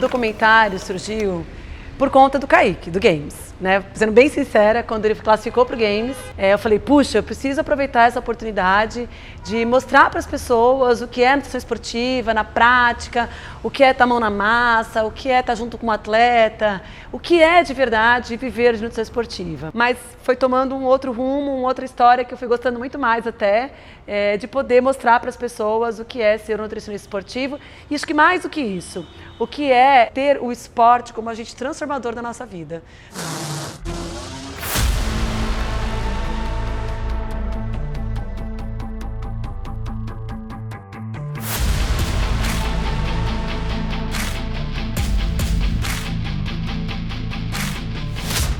documentário surgiu por conta do Kaique, do Games, né? Sendo bem sincera, quando ele classificou para o Games, eu falei, puxa, eu preciso aproveitar essa oportunidade de mostrar para as pessoas o que é nutrição esportiva na prática, o que é estar mão na massa, o que é estar junto com um atleta, o que é de verdade viver de nutrição esportiva. Mas foi tomando um outro rumo, uma outra história que eu fui gostando muito mais até, de poder mostrar para as pessoas o que é ser um nutricionista esportivo e acho que mais do que isso, o que é ter o esporte como agente transformador da nossa vida.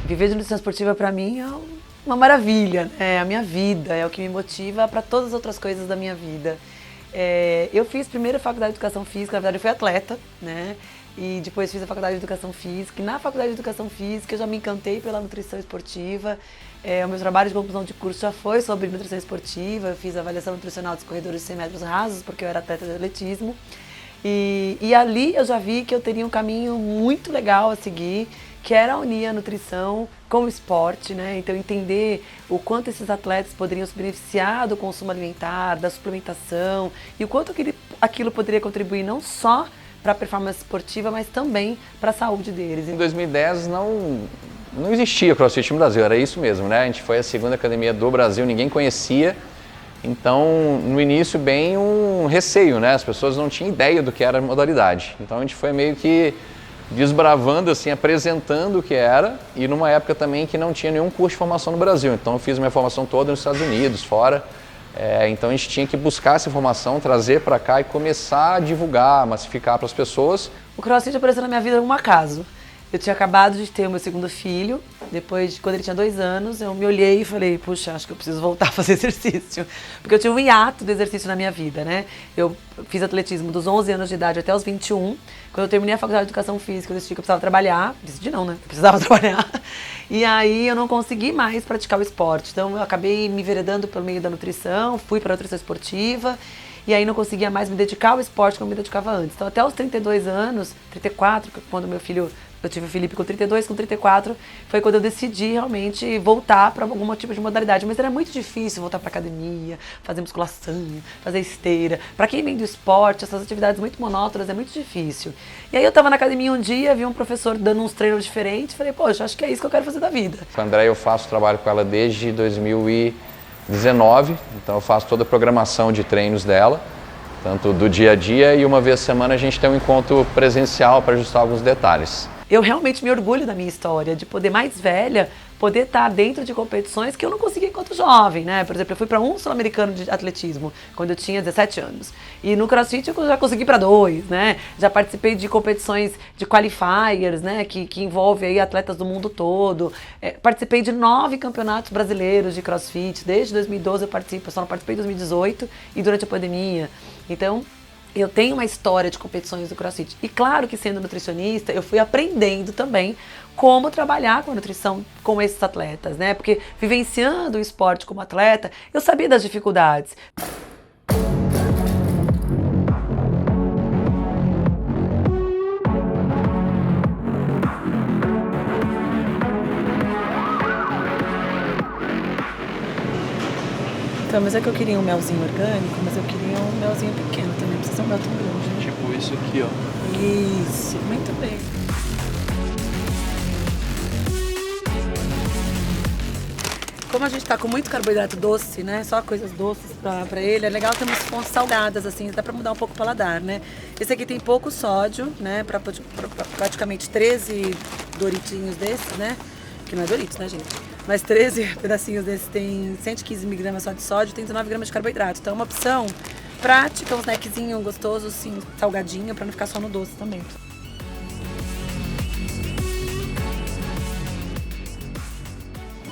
Viver de nutrição esportiva para mim é uma maravilha, é a minha vida, é o que me motiva para todas as outras coisas da minha vida. Eu fiz primeiro a faculdade de Educação Física, na verdade eu fui atleta, né? E depois fiz a faculdade de Educação Física. E na faculdade de Educação Física eu já me encantei pela nutrição esportiva. O meu trabalho de conclusão de curso já foi sobre nutrição esportiva. Eu fiz a avaliação nutricional dos corredores de 100 metros rasos, porque eu era atleta de atletismo. E ali eu já vi que eu teria um caminho muito legal a seguir, que era unir a nutrição com o esporte, né? Então entender o quanto esses atletas poderiam se beneficiar do consumo alimentar, da suplementação e o quanto aquilo poderia contribuir não só para a performance esportiva, mas também para a saúde deles. Em 2010 não existia CrossFit no Brasil, era isso mesmo, né? A gente foi a segunda academia do Brasil, ninguém conhecia. Então, no início, bem um receio, né? As pessoas não tinham ideia do que era a modalidade. Então, a gente foi meio que desbravando, assim, apresentando o que era e numa época também que não tinha nenhum curso de formação no Brasil. Então, eu fiz minha formação toda nos Estados Unidos, fora. Então, a gente tinha que buscar essa informação, trazer para cá e começar a divulgar, massificar para as pessoas. O CrossFit apareceu na minha vida um acaso. Eu tinha acabado de ter o meu segundo filho, quando ele tinha 2 anos, eu me olhei e falei, puxa, acho que eu preciso voltar a fazer exercício. Porque eu tive um hiato do exercício na minha vida, né? Eu fiz atletismo dos 11 anos de idade até os 21. Quando eu terminei a faculdade de Educação Física, eu decidi que eu precisava trabalhar. Decidi não, né? Eu precisava trabalhar. E aí eu não consegui mais praticar o esporte. Então eu acabei me enveredando pelo meio da nutrição, fui para a nutrição esportiva. E aí não conseguia mais me dedicar ao esporte como me dedicava antes. Então até os 32 anos, 34, quando meu filho... Eu tive o Felipe com 32, com 34, foi quando eu decidi realmente voltar para algum tipo de modalidade. Mas era muito difícil voltar para academia, fazer musculação, fazer esteira. Para quem vem do esporte, essas atividades muito monótonas é muito difícil. E aí eu estava na academia um dia, vi um professor dando uns treinos diferentes, falei, poxa, acho que é isso que eu quero fazer da vida. Com a Andréia eu faço trabalho com ela desde 2019, então eu faço toda a programação de treinos dela, tanto do dia a dia e uma vez por semana a gente tem um encontro presencial para ajustar alguns detalhes. Eu realmente me orgulho da minha história, de poder mais velha, poder estar dentro de competições que eu não conseguia enquanto jovem, né? Por exemplo, eu fui para um sul-americano de atletismo quando eu tinha 17 anos. E no CrossFit eu já consegui para 2, né? Já participei de competições de qualifiers, né? Que envolve aí atletas do mundo todo. Participei de 9 campeonatos brasileiros de CrossFit. Desde 2012 eu participo, eu só não participei em 2018 e durante a pandemia. Então, eu tenho uma história de competições do CrossFit. E claro que sendo nutricionista, eu fui aprendendo também como trabalhar com a nutrição com esses atletas, né? Porque vivenciando o esporte como atleta, eu sabia das dificuldades. Então, mas é que eu queria um melzinho orgânico, mas eu queria um melzinho pequeno também, não precisa ser um mel tão grande, né? Tipo isso aqui, ó. Isso, muito bem. Como a gente tá com muito carboidrato doce, né? Só coisas doces pra ele, é legal ter umas fontes salgadas, assim, dá pra mudar um pouco o paladar, né? Esse aqui tem pouco sódio, né? Pra praticamente 13 Doritinhos desses, né? Que não é Doritos, né, gente? Mas 13 pedacinhos desses tem 115 mg só de sódio, tem 19 gramas de carboidrato. Então é uma opção prática, um snackzinho gostoso, assim, salgadinho, pra não ficar só no doce também.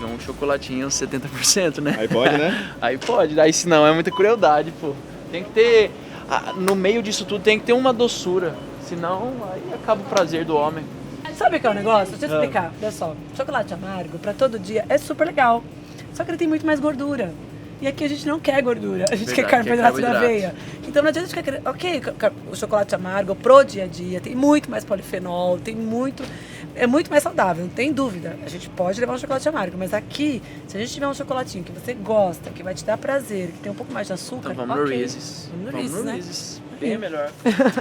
Um chocolatinho 70%, né? Aí pode, né? Aí pode, aí senão é muita crueldade, pô. Tem que ter, no meio disso tudo tem que ter uma doçura, senão aí acaba o prazer do homem. Sabe o que é o negócio? Deixa eu explicar. Olha só, chocolate amargo pra todo dia é super legal. Só que ele tem muito mais gordura. E aqui a gente não quer gordura, a gente Verdade, quer carboidrato quer da carboidrato. aveia. Então não adianta a gente querer, ok, o chocolate amargo pro dia a dia tem muito mais polifenol, é muito mais saudável, não tem dúvida. A gente pode levar um chocolate amargo, mas aqui, se a gente tiver um chocolatinho que você gosta, que vai te dar prazer, que tem um pouco mais de açúcar, Então vamos no ok. Reese's. Vamos no Reese's, né? Reese's. Bem é melhor.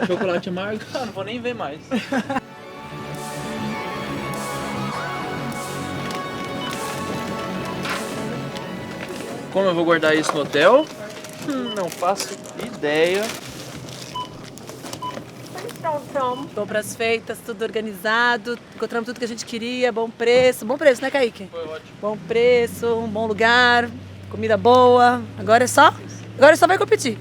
Chocolate amargo, não vou nem ver mais. Como eu vou guardar isso no hotel? Não faço ideia. Compras feitas, tudo organizado, encontramos tudo que a gente queria, bom preço, né, Kaique? Foi ótimo. Bom preço, um bom lugar, comida boa. Agora só vai competir.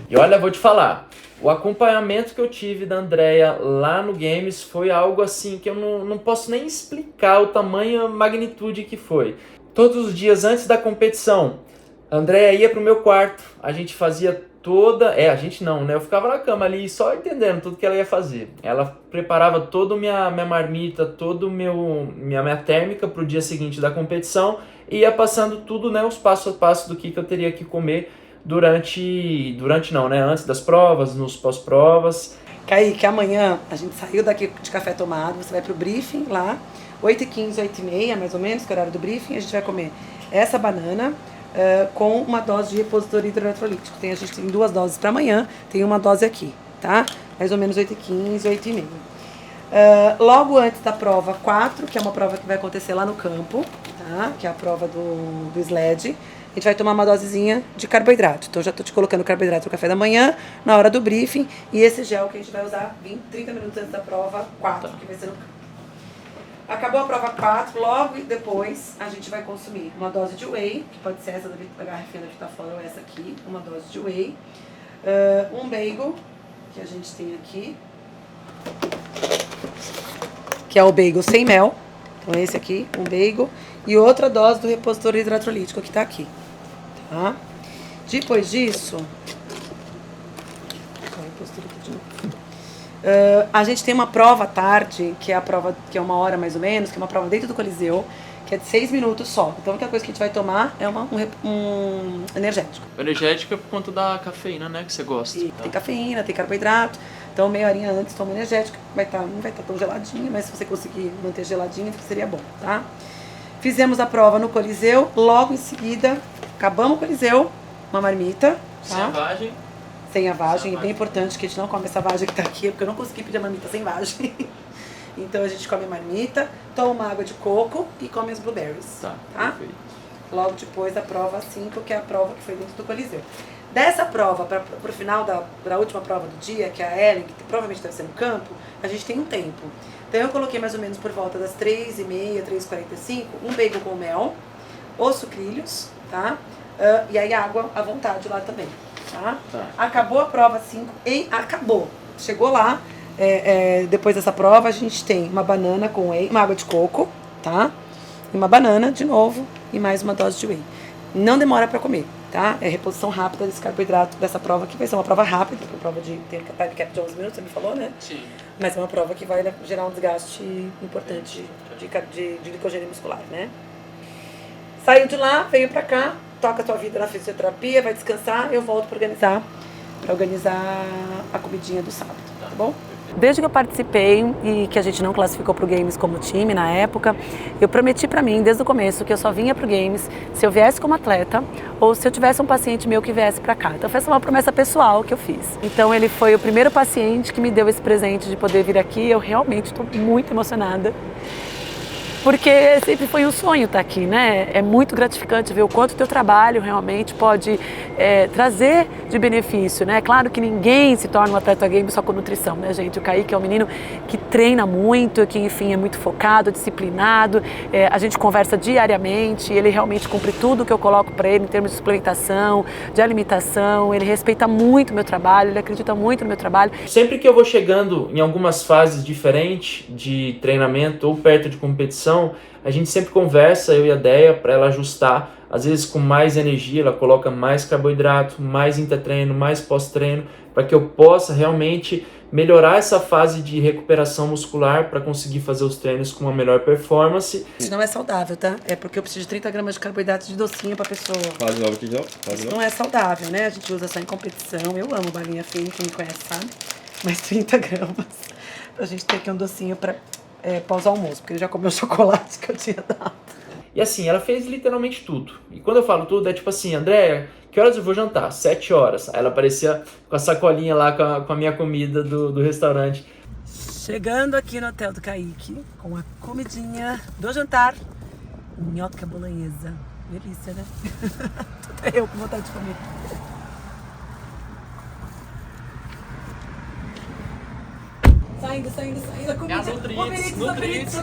E olha, vou te falar, o acompanhamento que eu tive da Andrea lá no Games foi algo assim que eu não posso nem explicar o tamanho, a magnitude que foi. Todos os dias antes da competição, a Andrea ia pro meu quarto, a gente fazia a gente não, né? Eu ficava na cama ali só entendendo tudo que ela ia fazer. Ela preparava toda a minha marmita, toda minha térmica pro dia seguinte da competição e ia passando tudo, né? Os passos a passo do que eu teria que comer antes das provas, nos pós-provas. Kaique, amanhã a gente saiu daqui de café tomado, você vai pro briefing lá, 8h15, 8h30, mais ou menos, que é o horário do briefing, a gente vai comer essa banana, com uma dose de repositor hidroeletrolítico. A gente tem 2 doses para amanhã, tem uma dose aqui, tá? Mais ou menos 8h15, 8h30. Logo antes da prova 4, que é uma prova que vai acontecer lá no campo, tá? Que é a prova do sled, a gente vai tomar uma dosezinha de carboidrato. Então já tô te colocando carboidrato no café da manhã, na hora do briefing, e esse gel que a gente vai usar 30 minutos antes da prova 4, que vai ser no campo. Acabou a prova 4, logo depois a gente vai consumir uma dose de whey, que pode ser essa da garrafinha da Vitafora ou essa aqui, uma dose de whey, um bagel, que a gente tem aqui, que é o bagel sem mel, então esse aqui, um bagel, e outra dose do repositor hidroeletrolítico que tá aqui, tá? Depois disso, a gente tem uma prova à tarde, que é a prova que é 1 hora mais ou menos, que é uma prova dentro do Coliseu, que é de 6 minutos só. Então a única coisa que a gente vai tomar é um energético. O energético é por conta da cafeína, né? Que você gosta. E tem cafeína, tem carboidrato. Então meia horinha antes toma energético. Não vai estar tão geladinho, mas se você conseguir manter geladinho, seria bom, tá? Fizemos a prova no Coliseu, logo em seguida, acabamos o Coliseu, uma marmita. Tá? Sem a vagem. Sem a vagem, é bem importante que a gente não come essa vagem que tá aqui, porque eu não consegui pedir a marmita sem vagem. Então a gente come a marmita, toma uma água de coco e come as blueberries. Tá? Perfeito. Logo depois da prova 5, que é a prova que foi dentro do Coliseu. Dessa prova, pro final da última prova do dia, que é a Ellen, que provavelmente deve ser no campo, a gente tem um tempo. Então eu coloquei mais ou menos por volta das 3h30, 3h45, um bagel com mel, os sucrilhos, tá? E aí água à vontade lá também. Tá? Acabou a prova 5 e acabou. Chegou lá, depois dessa prova a gente tem uma banana com whey, uma água de coco, tá? E uma banana de novo e mais uma dose de whey. Não demora para comer, tá? É reposição rápida desse carboidrato dessa prova, que vai ser uma prova rápida, porque a prova tem time cap de 11 minutos, você me falou, né? Sim. Mas é uma prova que vai gerar um desgaste importante de glicogênio muscular, né? Saiu de lá, veio pra cá, toca a tua vida na fisioterapia, vai descansar, eu volto pra organizar a comidinha do sábado, tá bom? Desde que eu participei e que a gente não classificou pro Games como time na época, eu prometi pra mim desde o começo que eu só vinha pro Games se eu viesse como atleta ou se eu tivesse um paciente meu que viesse pra cá. Então foi essa uma promessa pessoal que eu fiz. Então ele foi o primeiro paciente que me deu esse presente de poder vir aqui. Eu realmente estou muito emocionada. Porque sempre foi um sonho estar aqui, né? É muito gratificante ver o quanto o teu trabalho realmente pode trazer de benefício, né? Claro que ninguém se torna um atleta game só com nutrição, né, gente? O Kaique é um menino que treina muito, que, enfim, é muito focado, disciplinado. A gente conversa diariamente, ele realmente cumpre tudo que eu coloco para ele em termos de suplementação, de alimentação. Ele respeita muito o meu trabalho, ele acredita muito no meu trabalho. Sempre que eu vou chegando em algumas fases diferentes de treinamento ou perto de competição, a gente sempre conversa, eu e a Deia, para ela ajustar. Às vezes com mais energia, ela coloca mais carboidrato, mais intra-treino, mais pós-treino, para que eu possa realmente melhorar essa fase de recuperação muscular para conseguir fazer os treinos com uma melhor performance. Isso não é saudável, tá? É porque eu preciso de 30 gramas de carboidrato de docinho pra pessoa. Faz de novo aqui, não? Isso não é saudável, né? A gente usa só em competição. Eu amo balinha fina, quem me conhece sabe. Mas 30 gramas pra gente ter aqui um docinho pra pós-almoço, porque ele já comeu o chocolate que eu tinha dado. E assim, ela fez literalmente tudo. E quando eu falo tudo, é tipo assim, Andréia, que horas eu vou jantar? 7 horas. Aí ela aparecia com a sacolinha lá com a minha comida do restaurante. Chegando aqui no hotel do Kaique, com a comidinha do jantar, nhoca bolonhesa. Delícia, né? Até eu com vontade de comer. Saindo a comida. Nutrites.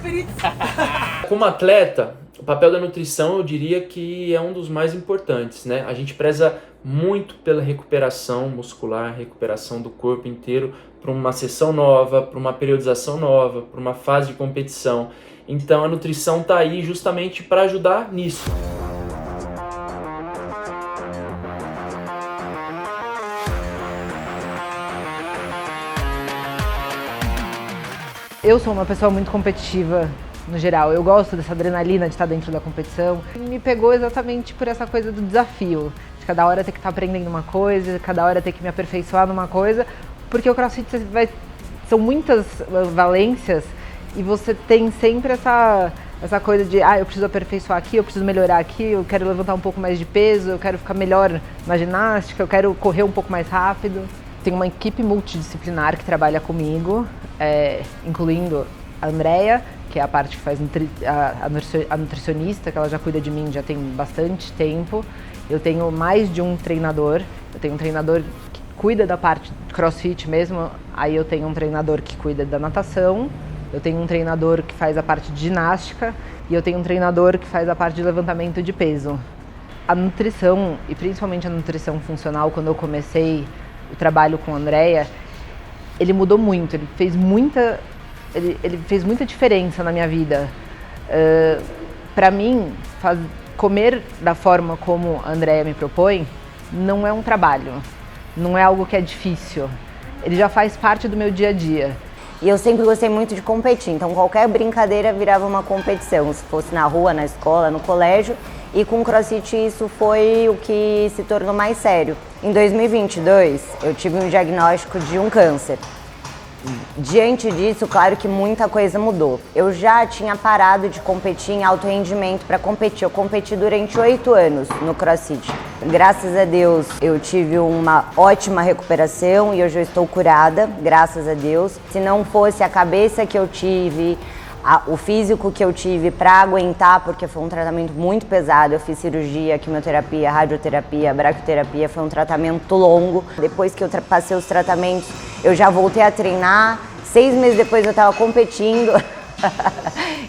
Como atleta, o papel da nutrição eu diria que é um dos mais importantes, né? A gente preza muito pela recuperação muscular, recuperação do corpo inteiro para uma sessão nova, para uma periodização nova, para uma fase de competição. Então a nutrição está aí justamente para ajudar nisso. Eu sou uma pessoa muito competitiva no geral. Eu gosto dessa adrenalina de estar dentro da competição. Me pegou exatamente por essa coisa do desafio. De cada hora ter que estar aprendendo uma coisa, cada hora ter que me aperfeiçoar numa coisa. Porque o CrossFit são muitas valências e você tem sempre essa coisa de eu preciso aperfeiçoar aqui, eu preciso melhorar aqui, eu quero levantar um pouco mais de peso, eu quero ficar melhor na ginástica, eu quero correr um pouco mais rápido. Tem uma equipe multidisciplinar que trabalha comigo, incluindo a Andréia, que é a parte que faz a nutricionista, que ela já cuida de mim já tem bastante tempo. Eu tenho mais de um treinador, eu tenho um treinador que cuida da parte de CrossFit mesmo, aí eu tenho um treinador que cuida da natação, eu tenho um treinador que faz a parte de ginástica e eu tenho um treinador que faz a parte de levantamento de peso. A nutrição, e principalmente a nutrição funcional, quando eu comecei o trabalho com a Andréia, ele mudou muito, ele fez muita diferença na minha vida. Para mim, comer da forma como a Andréia me propõe não é um trabalho, não é algo que é difícil. Ele já faz parte do meu dia a dia. E eu sempre gostei muito de competir, então qualquer brincadeira virava uma competição, se fosse na rua, na escola, no colégio. E com o CrossFit isso foi o que se tornou mais sério. Em 2022, eu tive um diagnóstico de um câncer. Diante disso, claro que muita coisa mudou. Eu já tinha parado de competir em alto rendimento para competir. Eu competi durante 8 anos no CrossFit. Graças a Deus, eu tive uma ótima recuperação e hoje eu estou curada, graças a Deus. Se não fosse a cabeça que eu tive, o físico que eu tive para aguentar, porque foi um tratamento muito pesado. Eu fiz cirurgia, quimioterapia, radioterapia, braquiterapia, foi um tratamento longo. Depois que eu passei os tratamentos, eu já voltei a treinar. 6 meses depois eu estava competindo.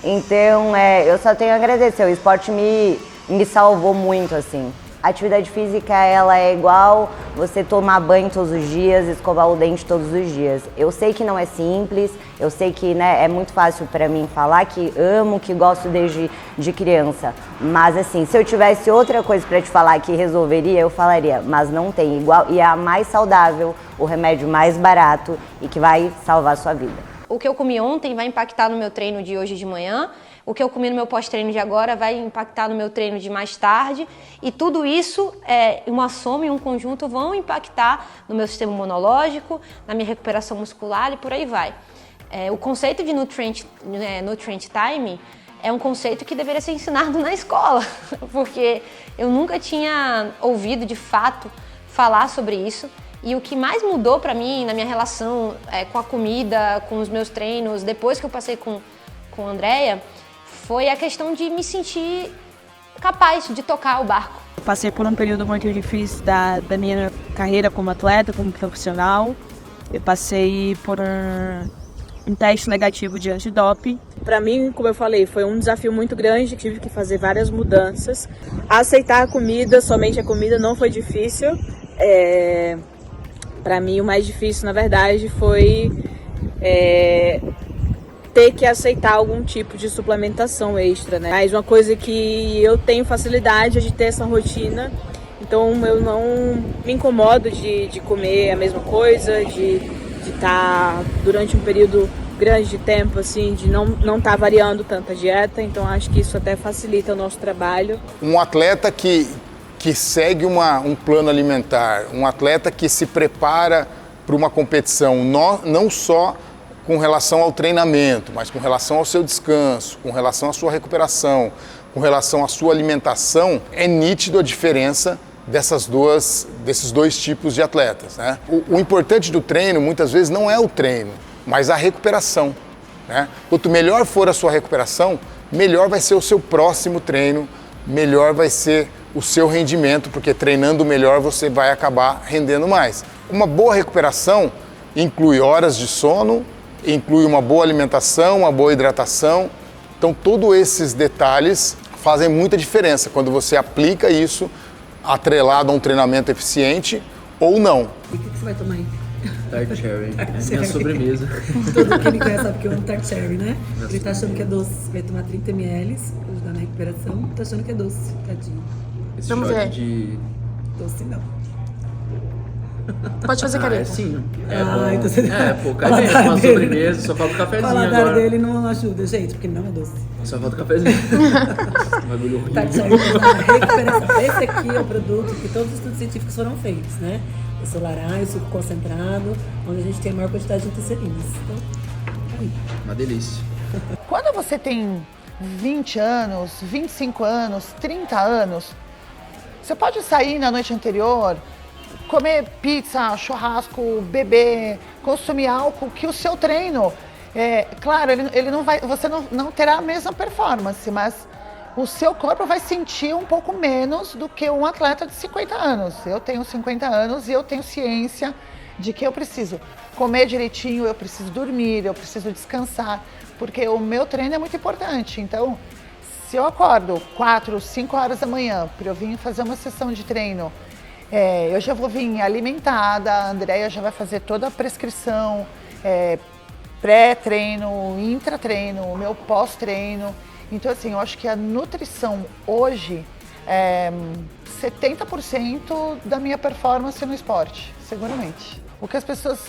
Então, eu só tenho a agradecer. O esporte me salvou muito, assim. A atividade física, ela é igual você tomar banho todos os dias, escovar o dente todos os dias. Eu sei que não é simples, eu sei que é muito fácil para mim falar que amo, que gosto desde de criança. Mas assim, se eu tivesse outra coisa para te falar que resolveria, eu falaria. Mas não tem igual, e é a mais saudável, o remédio mais barato e que vai salvar a sua vida. O que eu comi ontem vai impactar no meu treino de hoje de manhã. O que eu comi no meu pós-treino de agora vai impactar no meu treino de mais tarde. E tudo isso, uma soma e um conjunto, vão impactar no meu sistema imunológico, na minha recuperação muscular e por aí vai. O conceito de nutrient time é um conceito que deveria ser ensinado na escola, porque eu nunca tinha ouvido de fato falar sobre isso. E o que mais mudou para mim na minha relação com a comida, com os meus treinos, depois que eu passei com a Andréia, foi a questão de me sentir capaz de tocar o barco. Passei por um período muito difícil da minha carreira como atleta, como profissional. Eu passei por um teste negativo de antidoping. Para mim, como eu falei, foi um desafio muito grande, tive que fazer várias mudanças. Aceitar a comida, somente a comida, não foi difícil. Para mim, o mais difícil, na verdade, foi ter que aceitar algum tipo de suplementação extra, né? Mas uma coisa que eu tenho facilidade é de ter essa rotina, então eu não me incomodo de comer a mesma coisa, de de estar durante um período grande de tempo, assim, de não estar variando tanta dieta, então acho que isso até facilita o nosso trabalho. Um atleta que segue um plano alimentar, um atleta que se prepara para uma competição, não só com relação ao treinamento, mas com relação ao seu descanso, com relação à sua recuperação, com relação à sua alimentação, é nítido a diferença desses dois tipos de atletas, né? O importante do treino, muitas vezes, não é o treino, mas a recuperação, né? Quanto melhor for a sua recuperação, melhor vai ser o seu próximo treino, melhor vai ser o seu rendimento, porque treinando melhor você vai acabar rendendo mais. Uma boa recuperação inclui horas de sono, inclui uma boa alimentação, uma boa hidratação. Então, todos esses detalhes fazem muita diferença quando você aplica isso atrelado a um treinamento eficiente ou não. E o que você vai tomar aí? Tart cherry, é minha sobremesa. Todo quem me conhece sabe que eu amo tart cherry, né? Ele tá achando que é doce. Vai tomar 30 ml pra ajudar na recuperação. Tá achando que é doce, tadinho. Esse Vamos shot ver. de... Doce não. Pode fazer careta. É sim. Então você... Pô, cadê? Uma sobremesa, só falta o O cafezinho paladar agora. dele não ajuda, gente, porque não é doce. Só falta o cafezinho. Bagulho horrível. Tart cherry pra recuperação. Esse aqui é o produto que todos os estudos científicos foram feitos, né? O solarai, o suco concentrado, onde a gente tem a maior quantidade de antecerinas. Então, aí. Uma delícia. Quando você tem 20 anos, 25 anos, 30 anos, você pode sair na noite anterior, comer pizza, churrasco, beber, consumir álcool, que o seu treino, claro, ele não vai, você não terá a mesma performance, mas o seu corpo vai sentir um pouco menos do que um atleta de 50 anos. Eu tenho 50 anos e eu tenho ciência de que eu preciso comer direitinho, eu preciso dormir, eu preciso descansar, porque o meu treino é muito importante. Então, se eu acordo 4, 5 horas da manhã para eu vir fazer uma sessão de treino, eu já vou vir alimentada, a Andrea já vai fazer toda a prescrição, pré-treino, intratreino, o meu pós-treino. Então, assim, eu acho que a nutrição hoje é 70% da minha performance no esporte, seguramente. O que as pessoas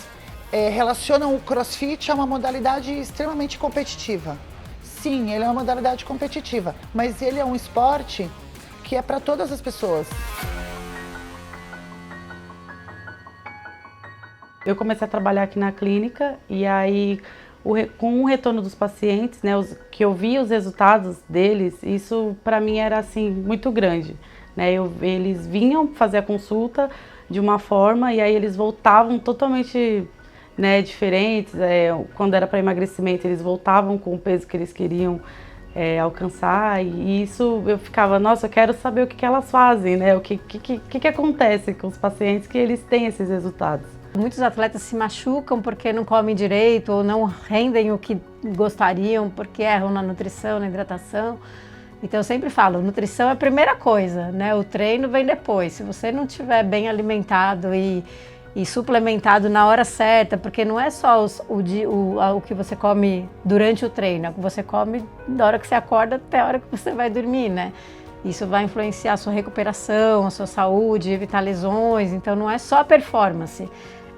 relacionam o CrossFit a uma modalidade extremamente competitiva. Sim, ele é uma modalidade competitiva, mas ele é um esporte que é para todas as pessoas. Eu comecei a trabalhar aqui na clínica e aí, com o retorno dos pacientes, né, que eu vi os resultados deles, isso para mim era assim muito grande, né? Eles vinham fazer a consulta de uma forma e aí eles voltavam totalmente, né, diferentes. Quando era para emagrecimento, eles voltavam com o peso que eles queriam alcançar e isso eu ficava, nossa, eu quero saber o que elas fazem, né? O que acontece com os pacientes que eles têm esses resultados. Muitos atletas se machucam porque não comem direito ou não rendem o que gostariam porque erram na nutrição, na hidratação. Então eu sempre falo, nutrição é a primeira coisa, né? O treino vem depois. Se você não estiver bem alimentado e suplementado na hora certa, porque não é só o que você come durante o treino, é o que você come da hora que você acorda até a hora que você vai dormir, né? Isso vai influenciar a sua recuperação, a sua saúde, evitar lesões. Então não é só a performance,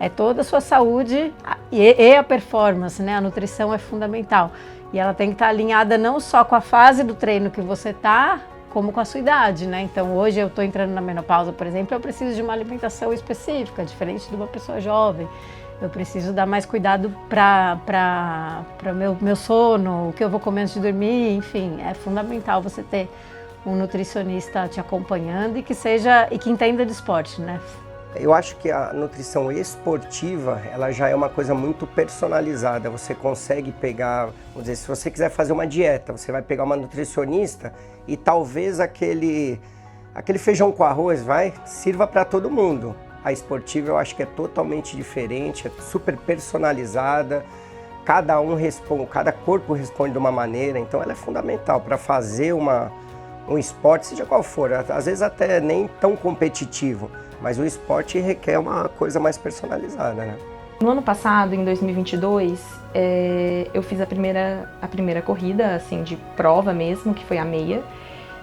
é toda a sua saúde e a performance, né? A nutrição é fundamental. E ela tem que estar alinhada não só com a fase do treino que você está, como com a sua idade, né? Então hoje eu estou entrando na menopausa, por exemplo, eu preciso de uma alimentação específica, diferente de uma pessoa jovem. Eu preciso dar mais cuidado para meu sono, o que eu vou comer antes de dormir, enfim, é fundamental você ter um nutricionista te acompanhando e que entenda de esporte, né? Eu acho que a nutrição esportiva, ela já é uma coisa muito personalizada. Você consegue pegar, vamos dizer, se você quiser fazer uma dieta, você vai pegar uma nutricionista e talvez aquele feijão com arroz sirva para todo mundo. A esportiva eu acho que é totalmente diferente, é super personalizada. Cada corpo responde de uma maneira, então ela é fundamental para fazer um esporte, seja qual for, às vezes até nem tão competitivo, mas o esporte requer uma coisa mais personalizada, né? No ano passado, em 2022, eu fiz a primeira corrida, assim, de prova mesmo, que foi a meia,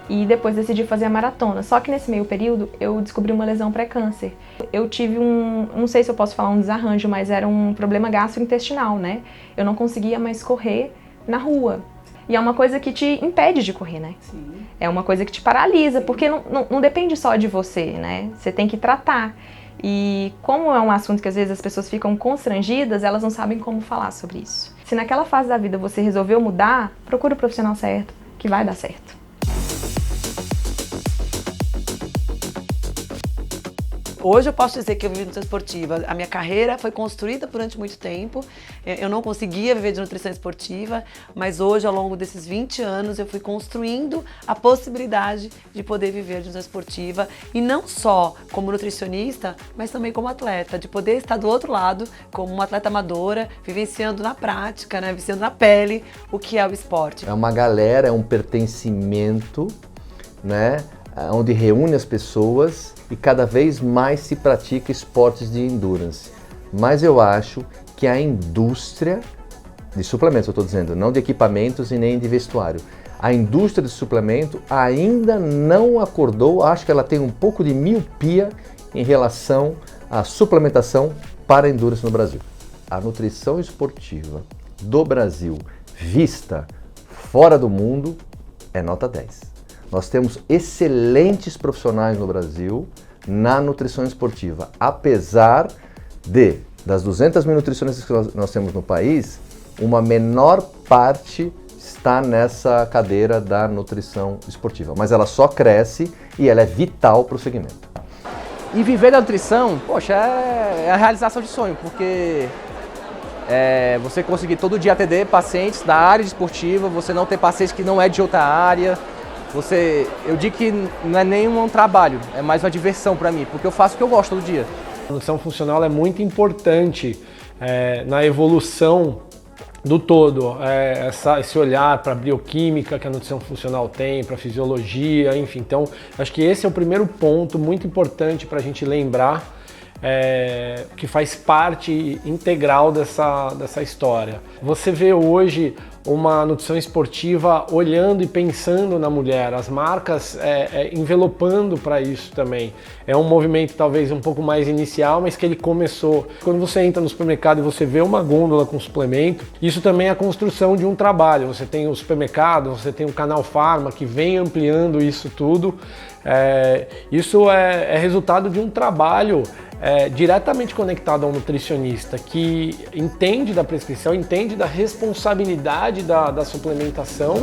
e depois decidi fazer a maratona. Só que nesse meio período eu descobri uma lesão pré-câncer. Eu tive não sei se eu posso falar um desarranjo, mas era um problema gastrointestinal, né? Eu não conseguia mais correr na rua. E é uma coisa que te impede de correr, né? Sim. É uma coisa que te paralisa, porque não depende só de você, né? Você tem que tratar. E como é um assunto que às vezes as pessoas ficam constrangidas, elas não sabem como falar sobre isso. Se naquela fase da vida você resolveu mudar, procura o profissional certo, que vai dar certo. Hoje eu posso dizer que eu vivi nutrição esportiva. A minha carreira foi construída durante muito tempo. Eu não conseguia viver de nutrição esportiva, mas hoje, ao longo desses 20 anos, eu fui construindo a possibilidade de poder viver de nutrição esportiva. E não só como nutricionista, mas também como atleta. De poder estar do outro lado, como uma atleta amadora, vivenciando na prática, né, vivenciando na pele o que é o esporte. É uma galera, é um pertencimento, né? Onde reúne as pessoas e cada vez mais se pratica esportes de endurance. Mas eu acho que a indústria de suplementos, eu estou dizendo, não de equipamentos e nem de vestuário, a indústria de suplemento ainda não acordou, acho que ela tem um pouco de miopia em relação à suplementação para a endurance no Brasil. A nutrição esportiva do Brasil, vista fora do mundo, é nota 10. Nós temos excelentes profissionais no Brasil na nutrição esportiva, apesar das 200 mil nutricionistas que nós temos no país, uma menor parte está nessa cadeira da nutrição esportiva, mas ela só cresce e ela é vital para o segmento. E viver da nutrição, poxa, é a realização de sonho, porque você conseguir todo dia atender pacientes da área esportiva, você não ter pacientes que não é de outra área. Eu digo que não é nem um trabalho, é mais uma diversão para mim, porque eu faço o que eu gosto todo dia. A nutrição funcional é muito importante na evolução do todo, esse olhar para a bioquímica que a nutrição funcional tem, para a fisiologia, enfim. Então, acho que esse é o primeiro ponto muito importante para a gente lembrar, que faz parte integral dessa história. Você vê hoje uma nutrição esportiva olhando e pensando na mulher, as marcas envelopando para isso também. É um movimento talvez um pouco mais inicial, mas que ele começou. Quando você entra no supermercado e você vê uma gôndola com suplemento, isso também é a construção de um trabalho. Você tem o supermercado, você tem o Canal Farma que vem ampliando isso tudo. Isso é resultado de um trabalho diretamente conectado ao nutricionista que entende da prescrição, entende da responsabilidade da suplementação.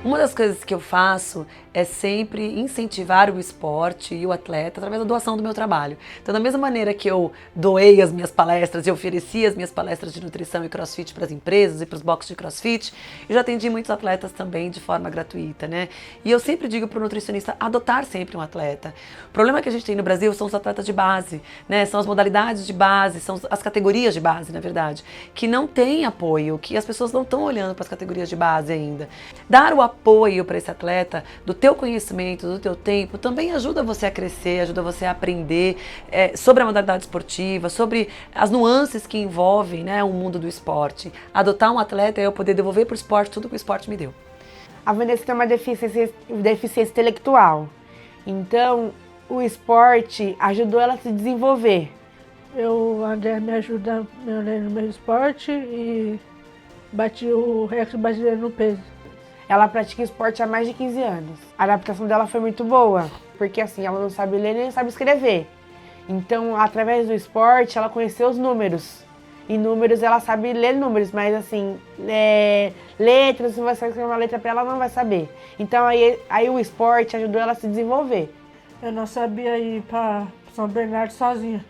Uma das coisas que eu faço é sempre incentivar o esporte e o atleta através da doação do meu trabalho. Então, da mesma maneira que eu doei as minhas palestras e ofereci as minhas palestras de nutrição e crossfit para as empresas e para os boxes de crossfit, eu já atendi muitos atletas também de forma gratuita, né? E eu sempre digo para o nutricionista adotar sempre um atleta. O problema que a gente tem no Brasil são os atletas de base, né? São as modalidades de base, são as categorias de base, na verdade, que não têm apoio, que as pessoas não estão olhando para as categorias de base ainda. Dar o apoio para esse atleta do teu conhecimento, do teu tempo, também ajuda você a crescer, ajuda você a aprender sobre a modalidade esportiva, sobre as nuances que envolvem, né, o mundo do esporte. Adotar um atleta é eu poder devolver para o esporte tudo que o esporte me deu. A Vanessa tem uma deficiência intelectual, então o esporte ajudou ela a se desenvolver. O André me ajuda no meu esporte e bati o recorde brasileiro no peso. Ela pratica esporte há mais de 15 anos. A adaptação dela foi muito boa, porque assim, ela não sabe ler nem sabe escrever. Então, através do esporte, ela conheceu os números. Em números, ela sabe ler números, mas assim, letras, se você escrever uma letra para ela, não vai saber. Então, aí o esporte ajudou ela a se desenvolver. Eu não sabia ir para São Bernardo sozinha.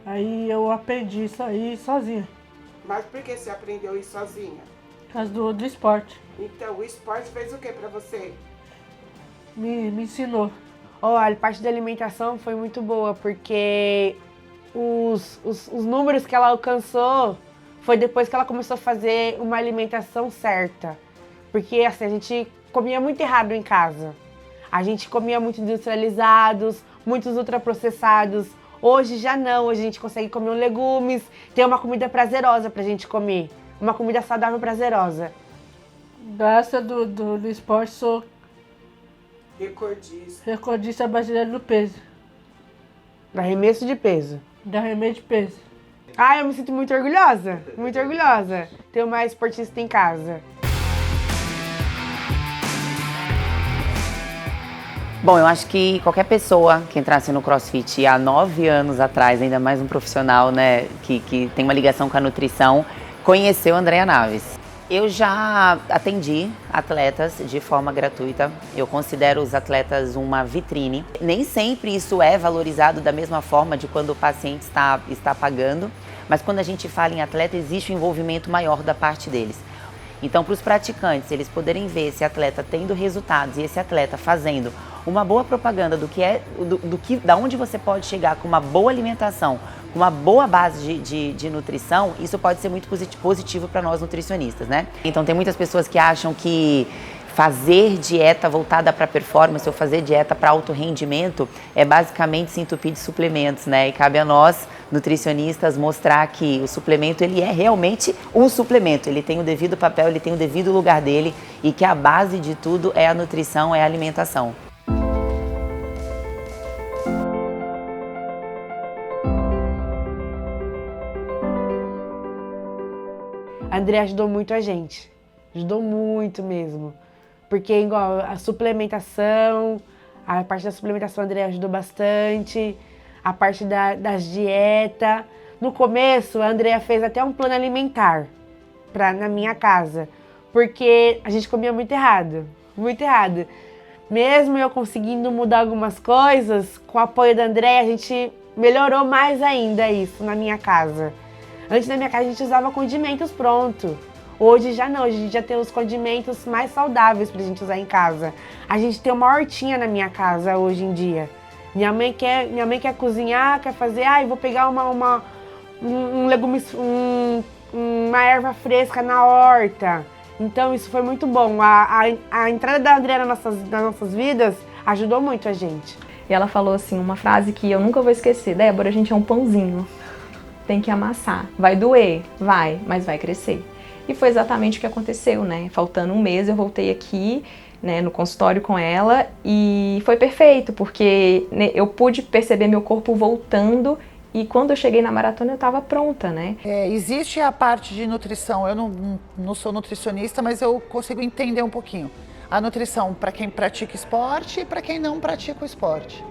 Aí eu aprendi isso aí sozinha. Mas por que você aprendeu isso sozinha? Por causa do esporte. Então, o esporte fez o que pra você? Me ensinou. Olha, a parte da alimentação foi muito boa, porque os números que ela alcançou foi depois que ela começou a fazer uma alimentação certa. Porque assim, a gente comia muito errado em casa. A gente comia muito industrializados, muitos ultraprocessados. Hoje já não, hoje a gente consegue comer legumes, ter uma comida prazerosa pra gente comer. uma comida saudável e prazerosa? Graças do esporte, sou recordista brasileiro do peso. Do arremesso de peso? Do arremesso de peso. Ah, eu me sinto muito orgulhosa, ter uma esportista em casa. Bom, eu acho que qualquer pessoa que entrasse no CrossFit há 9 anos atrás, ainda mais um profissional, né, que tem uma ligação com a nutrição, conheceu a Andreia Naves. Eu já atendi atletas de forma gratuita. Eu considero os atletas uma vitrine. Nem sempre isso é valorizado da mesma forma de quando o paciente está pagando, mas quando a gente fala em atleta, existe um envolvimento maior da parte deles. Então, para os praticantes, eles poderem ver esse atleta tendo resultados e esse atleta fazendo uma boa propaganda da onde você pode chegar com uma boa alimentação, com uma boa base de nutrição, isso pode ser muito positivo para nós nutricionistas, né? Então, tem muitas pessoas que acham que fazer dieta voltada para performance ou fazer dieta para alto rendimento é basicamente se entupir de suplementos, né? E cabe a nós, nutricionistas, mostrar que o suplemento ele é realmente um suplemento, ele tem o devido papel, ele tem o devido lugar dele e que a base de tudo é a nutrição, é a alimentação. A Andreia ajudou muito a gente, ajudou muito mesmo, porque igual a suplementação, a parte da suplementação a Andreia ajudou bastante, a parte das dietas. No começo a Andreia fez até um plano alimentar na minha casa, porque a gente comia muito errado, muito errado. Mesmo eu conseguindo mudar algumas coisas, com o apoio da Andreia a gente melhorou mais ainda isso na minha casa. Antes na minha casa a gente usava condimentos pronto. Hoje já não, hoje a gente já tem os condimentos mais saudáveis pra gente usar em casa. A gente tem uma hortinha na minha casa hoje em dia. Minha mãe quer cozinhar, quer fazer, vou pegar uma erva fresca na horta. Então isso foi muito bom. A entrada da Andreia nas nossas vidas ajudou muito a gente. E ela falou assim, uma frase que eu nunca vou esquecer: Débora, a gente é um pãozinho. Tem que amassar. Vai doer? Vai, mas vai crescer. E foi exatamente o que aconteceu, né? Faltando um mês eu voltei aqui, né, no consultório com ela e foi perfeito, porque né, eu pude perceber meu corpo voltando e quando eu cheguei na maratona eu estava pronta, né? Existe a parte de nutrição, eu não sou nutricionista, mas eu consigo entender um pouquinho. A nutrição para quem pratica esporte e para quem não pratica o esporte.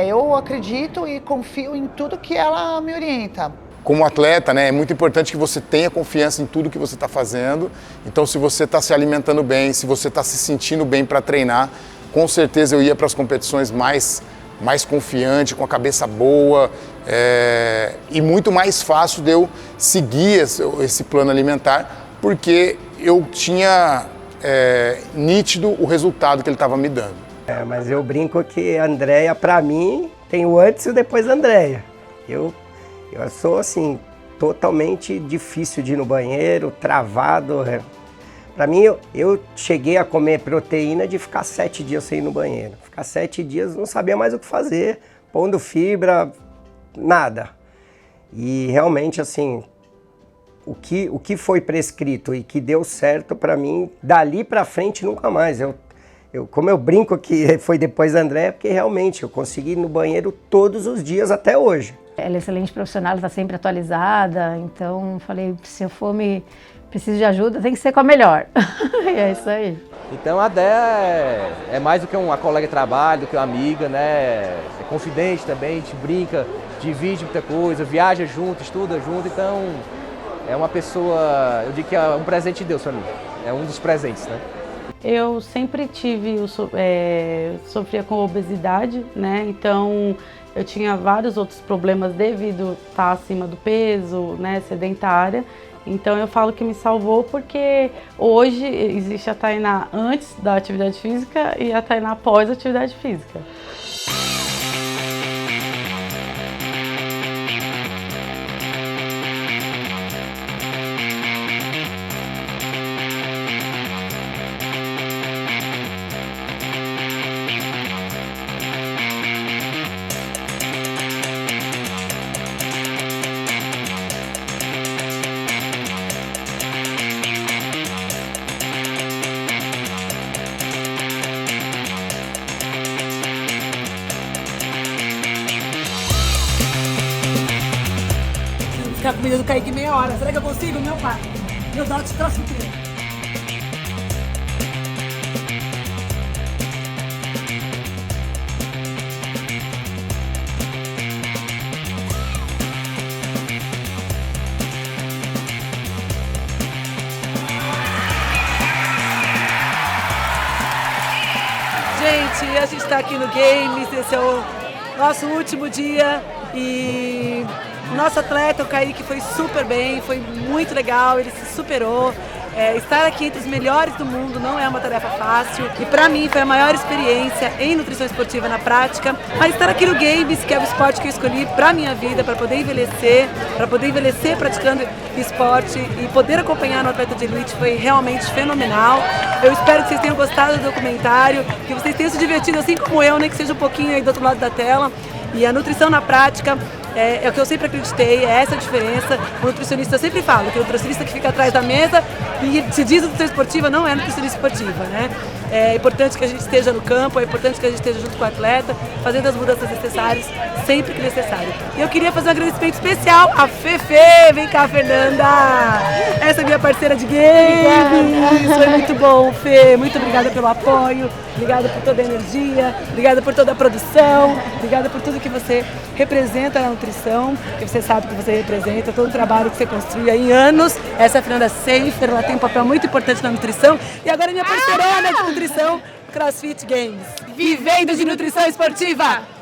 Eu acredito e confio em tudo que ela me orienta. Como atleta, né, é muito importante que você tenha confiança em tudo que você está fazendo. Então, se você está se alimentando bem, se você está se sentindo bem para treinar, com certeza eu ia para as competições mais confiante, com a cabeça boa e muito mais fácil de eu seguir esse plano alimentar, porque eu tinha nítido o resultado que ele estava me dando. Mas eu brinco que a Andreia, para mim, tem o antes e o depois da Andreia. Eu sou, assim, totalmente difícil de ir no banheiro, travado. Para mim, eu cheguei a comer proteína de ficar 7 dias sem ir no banheiro. Ficar 7 dias, não sabia mais o que fazer, pondo fibra, nada. E realmente, assim, o que foi prescrito e que deu certo para mim, dali para frente nunca mais. Como eu brinco que foi depois da Andreia, porque realmente eu consegui ir no banheiro todos os dias até hoje. Ela é excelente profissional, está sempre atualizada, então falei, se eu preciso de ajuda, tem que ser com a melhor. E é isso aí. Então a Dé é mais do que uma colega de trabalho, do que uma amiga, né? É confidente também, a gente brinca, divide muita coisa, viaja junto, estuda junto, então é uma pessoa, eu digo que é um presente de Deus para mim, é um dos presentes, né? Eu sempre sofria com obesidade, né? Então eu tinha vários outros problemas devido a estar acima do peso, né? Sedentária. Então eu falo que me salvou porque hoje existe a Tainá antes da atividade física e a Tainá após a atividade física. ficar a comida do Kaique meia hora. Será que eu consigo? Meu pai. Meu dote crossfiteiro. Gente, a gente está aqui no Games, esse é o nosso último dia e o nosso atleta, o Kaique, foi super bem, foi muito legal, ele se superou. Estar aqui entre os melhores do mundo não é uma tarefa fácil e para mim foi a maior experiência em nutrição esportiva na prática, mas estar aqui no Games, que é o esporte que eu escolhi para minha vida, para poder envelhecer praticando esporte e poder acompanhar no atleta de elite foi realmente fenomenal. Eu espero que vocês tenham gostado do documentário, que vocês tenham se divertido assim como eu, nem que seja um pouquinho aí do outro lado da tela. E a nutrição na prática é o que eu sempre acreditei, é essa a diferença. O nutricionista, eu sempre falo que o nutricionista que fica atrás da mesa e se diz nutrição esportiva não é nutricionista esportiva, né? É importante que a gente esteja no campo, é importante que a gente esteja junto com o atleta, fazendo as mudanças necessárias, sempre que necessário. E eu queria fazer um agradecimento especial a Fefe. Vem cá, Fernanda! Essa é minha parceira de games. Foi muito bom, Fê. Muito obrigada pelo apoio, obrigada por toda a energia, obrigada por toda a produção, obrigada por tudo que você representa na nutrição, que você sabe que você representa, todo o trabalho que você construiu aí em anos. Essa é a Fernanda Seifer, ela tem um papel muito importante na nutrição e agora é minha parceirona de nutrição, CrossFit Games. Vivendo de nutrição esportiva!